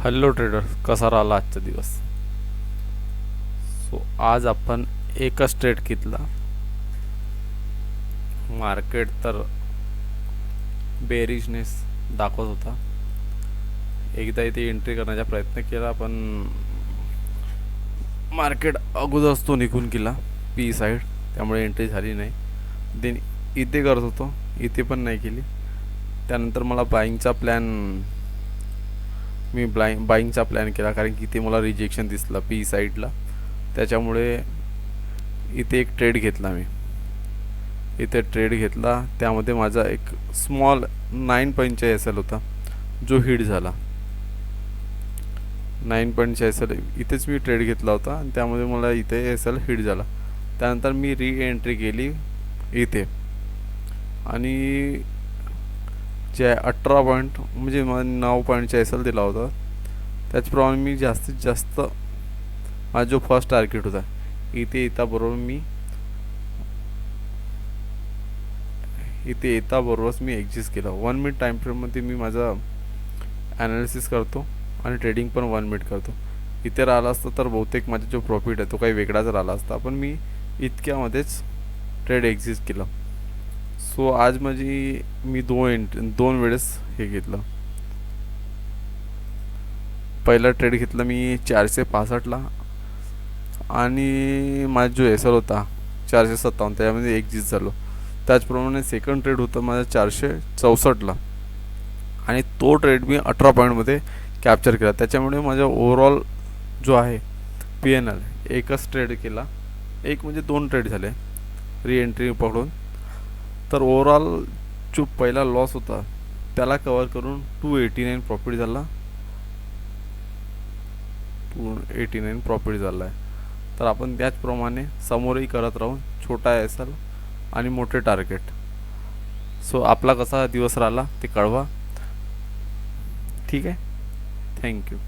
Hello trader, कसा राहिला आजचा दिवस? सो आज आपण एकच ट्रेड घेतला. मार्केट तर बेरिशनेस दाखवत होता. एकदा इथे एंट्री करण्याचा प्रयत्न केला, पण मार्केट अगोदरच तो निघून गेला पी साईड, त्यामुळे एंट्री झाली नाही. देन इथे करत होतो, इथे पण नाही केली. त्यानंतर मला बाईंगचा प्लॅन केला, कारण की इथे मला रिजेक्शन दिसला पी साईडला. त्याच्यामुळे इथे एक ट्रेड घेतला मी. इथे ट्रेड घेतला, त्यामध्ये माझा एक स्मॉल 9 पॉईंटचा एस एल होता, जो हिट झाला. 9 पॉईंटचा एस एल इथेच मी ट्रेड घेतला होता, आणि त्यामध्ये मला इथे एस एल हिट झाला. त्यानंतर मी री एंट्री केली इथे, आणि जे 18 पॉईंट म्हणजे मला 9 पॉईंटचा एस एल दिला होता. त्याचप्रमाणे मी जास्तीत जास्त माझा जो फर्स्ट टार्गेट होता इथे येताबरोबरच मी एक्झिस्ट केला. 1 मिनिट टाईम फ्रेममध्ये मी माझा ॲनालिसिस करतो आणि ट्रेडिंग पण 1 मिनिट करतो. इथे राहिला असता तर बहुतेक माझा जो प्रॉफिट आहे तो काही वेगळाच राहिला असता, पण मी इतक्यामध्येच ट्रेड एक्झिस्ट केला. सो आज मी दोन वेळेस हे घेतलं. पहिला ट्रेड घेतला मी 465ला, आणि माझा जो एस एल होता 457, त्यामध्ये एक्झिस्ट झालो. त्याचप्रमाणे सेकंड ट्रेड होता माझा 464ला, आणि तो ट्रेड मी 18 पॉईंटमध्ये कॅप्चर केला. त्याच्यामुळे माझा ओव्हरऑल जो आहे पी एन एल, एकच ट्रेड केला, एक म्हणजे 2 ट्रेड झाले री एंट्री पकडून. तर ओव्हरऑल जो पहिला लॉस होता त्याला कवर करून 289 प्रॉफिट झाला. 289 प्रॉफिट झाला आहे. तर आपण त्याचप्रमाणे समोरही करत राहू, छोटा एस एल आणि मोठे टार्गेट. सो आपला कसा दिवस राहिला ते कळवा. ठीक आहे, थँक्यू.